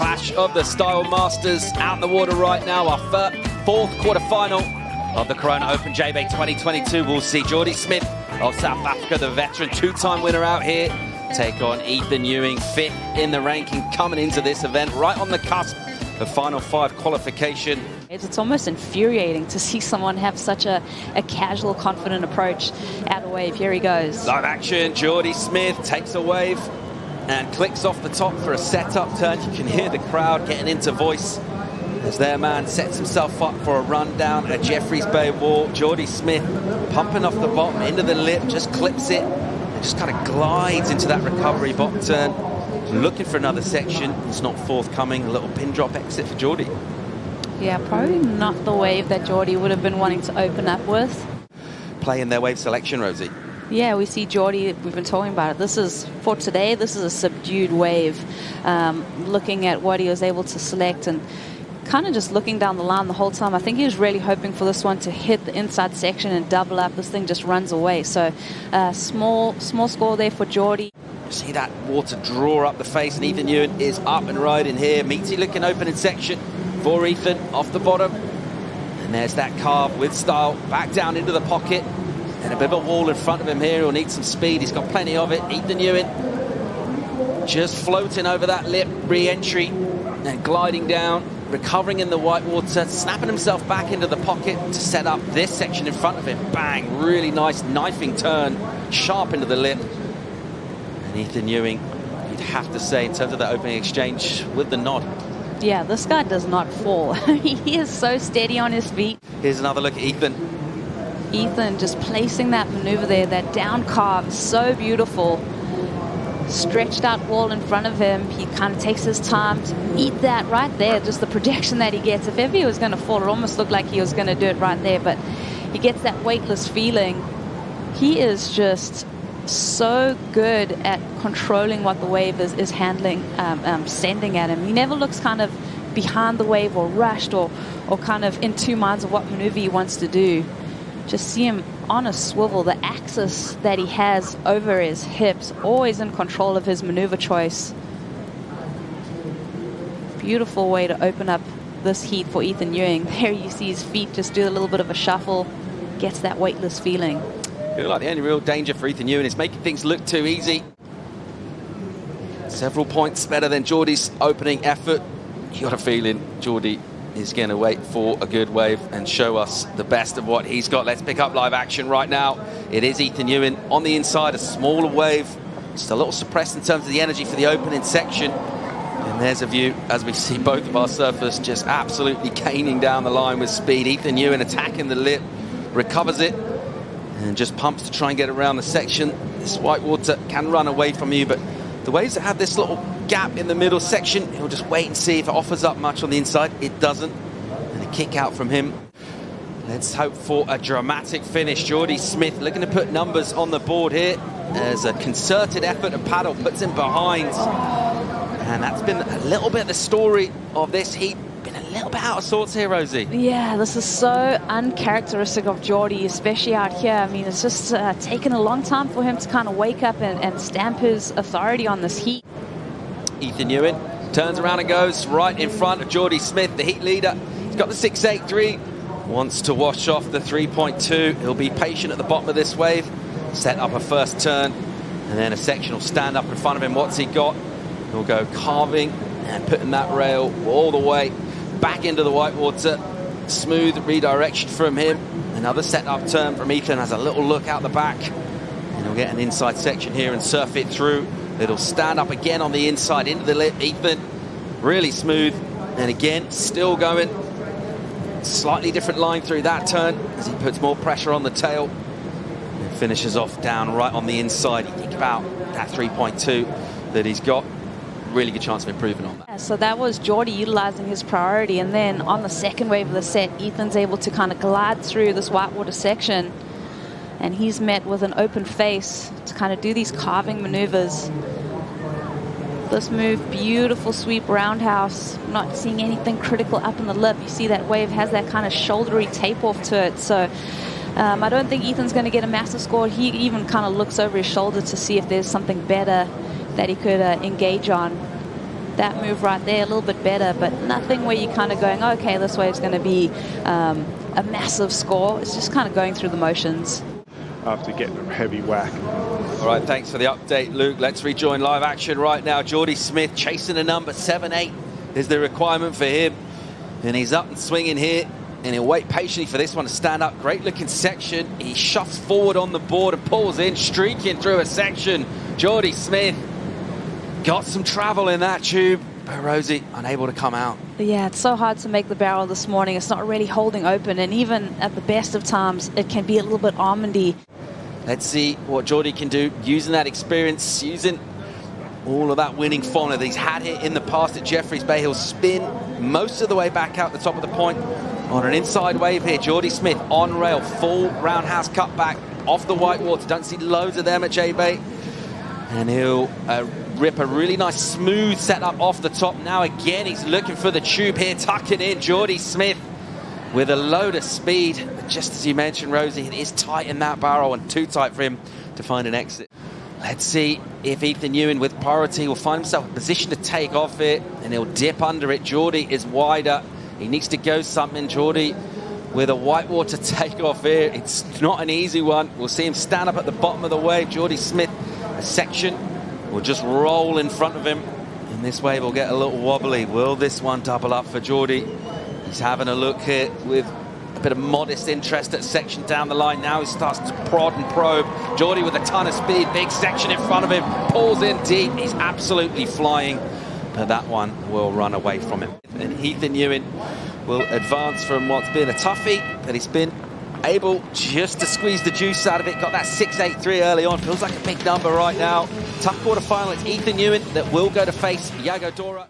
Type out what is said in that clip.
clash of the style masters out in the water right now. Our fourth quarterfinal of the Corona Open J-Bay 2022. We'll see Jordy Smith of South Africa, the veteran two-time winner out here, take on Ethan Ewing, fifth in the ranking coming into this event, right on the cusp of Final 5 qualification. It's almost infuriating to see someone have such a casual, confident approach at a wave. Here he goes. Live action, Jordy Smith takes a wave and clicks off the top for a setup turn. You can hear the crowd getting into voice as their man sets himself up for a run down a Jeffreys Bay wall. Jordy Smith pumping off the bottom into the lip, just clips it and just kind of glides into that recovery bottom turn. Looking for another section. It's not forthcoming. A little pin drop exit for Jordy. Yeah, probably not the wave that Jordy would have been wanting to open up with. Playing their wave selection, Rosie. Yeah, we see Jordy, we've been talking about it. This is, for today, this is a subdued wave. Looking at what he was able to select and kind of just looking down the line the whole time. I think he was really hoping for this one to hit the inside section and double up. This thing just runs away. So small score there for Jordy. See that water draw up the face, and Ethan Ewing is up and riding here. Meaty looking open in section for Ethan off the bottom. And there's that carve with style back down into the pocket. And a bit of a wall in front of him here. He'll need some speed. He's got plenty of it. Ethan Ewing just floating over that lip, re-entry and gliding down, recovering in the white water, snapping himself back into the pocket to set up this section in front of him. Bang, really nice knifing turn, sharp into the lip. And Ethan Ewing, you'd have to say, in terms of that opening exchange, with the nod. Yeah, this guy does not fall. He is so steady on his feet. Here's another look at Ethan. Ethan just placing that maneuver there, that down carve, so beautiful. Stretched out wall in front of him. He kind of takes his time to meet that right there, just the projection that he gets. If ever he was going to fall, it almost looked like he was going to do it right there, but he gets that weightless feeling. He is just so good at controlling what the wave is handling, sending at him. He never looks kind of behind the wave or rushed or kind of in two minds of what maneuver he wants to do. Just see him on a swivel, the axis that he has over his hips, always in control of his maneuver choice. Beautiful way to open up this heat for Ethan Ewing. There you see his feet just do a little bit of a shuffle, gets that weightless feeling. I feel like the only real danger for Ethan Ewing is making things look too easy. Several points better than Jordy's opening effort. You got a feeling Jordy is going to wait for a good wave and show us the best of what he's got. Let's pick up live action right now. It is Ethan Ewing on the inside, a smaller wave. Just a little suppressed in terms of the energy for the opening section. And there's a view as we see both of our surfers just absolutely caning down the line with speed. Ethan Ewing attacking the lip, recovers it, and just pumps to try and get around the section. This white water can run away from you, but the waves that have this little gap in the middle section, he'll just wait and see if it offers up much on the inside. It doesn't. And a kick out from him. Let's hope for a dramatic finish. Jordy Smith looking to put numbers on the board here. There's a concerted effort, a paddle puts him behind. And that's been a little bit of the story of this heat. Been a little bit out of sorts here, Rosie. Yeah, this is so uncharacteristic of Jordy, especially out here. I mean, it's just taken a long time for him to kind of wake up and stamp his authority on this heat. Ethan Ewing turns around and goes right in front of Jordy Smith, the heat leader. He's got the 6.83, wants to wash off the 3.2. He'll be patient at the bottom of this wave, set up a first turn, and then a section will stand up in front of him. What's he got? He'll go carving and putting that rail all the way back into the white water. Smooth redirection from him. Another set-up turn from Ethan, has a little look out the back. And he'll get an inside section here and surf it through. It'll stand up again on the inside into the lip. Ethan, really smooth. And again, still going. Slightly different line through that turn as he puts more pressure on the tail. And finishes off down right on the inside. You think about that 3.2 that he's got. Really good chance of improving on that. Yeah, so that was Jordy utilizing his priority, and then on the second wave of the set, Ethan's able to kind of glide through this whitewater section, and he's met with an open face to kind of do these carving maneuvers. This move, beautiful sweep roundhouse, not seeing anything critical up in the lip. You see that wave has that kind of shouldery tape off to it, so I don't think Ethan's going to get a massive score. He even kind of looks over his shoulder to see if there's something better that he could engage on. that move right there a little bit better, but nothing where you're kind of going, okay, this wave's going to be a massive score. It's just kind of going through the motions. After getting a heavy whack. All right, thanks for the update, Luke. Let's rejoin live action right now. Jordy Smith chasing a number 7-8 is the requirement for him. And he's up and swinging here. And he'll wait patiently for this one to stand up. Great looking section. He shoves forward on the board and pulls in, streaking through a section. Jordy Smith got some travel in that tube, but Rosie unable to come out. Yeah, it's so hard to make the barrel this morning. It's not really holding open, and even at the best of times, it can be a little bit almondy. Let's see what Jordy can do, using that experience, using all of that winning form that he's had here in the past at Jeffreys Bay. He'll spin most of the way back out the top of the point on an inside wave here. Jordy Smith on rail, full roundhouse cutback off the white water. Don't see loads of them at J-Bay. And he'll rip a really nice smooth setup off the top. Now again, he's looking for the tube here, tuck it in. Jordy Smith with a load of speed. But just as you mentioned, Rosie, it is tight in that barrel and too tight for him to find an exit. Let's see if Ethan Ewing with priority will find himself in position to take off it, and he'll dip under it. Jordy is wider. He needs to go something. Jordy with a whitewater takeoff here. It's not an easy one. We'll see him stand up at the bottom of the wave. Jordy Smith, a section will just roll in front of him. And this wave will get a little wobbly. Will this one double up for Jordy? He's having a look here with a bit of modest interest at section down the line. Now he starts to prod and probe. Jordy with a ton of speed. Big section in front of him. Pulls in deep. He's absolutely flying. But that one will run away from him. And Ethan Ewing will advance from what's been a toughie, but he's been able just to squeeze the juice out of it. Got that 6.83 early on. Feels like a big number right now. Tough quarterfinal. It's Ethan Ewing that will go to face Yago Dora.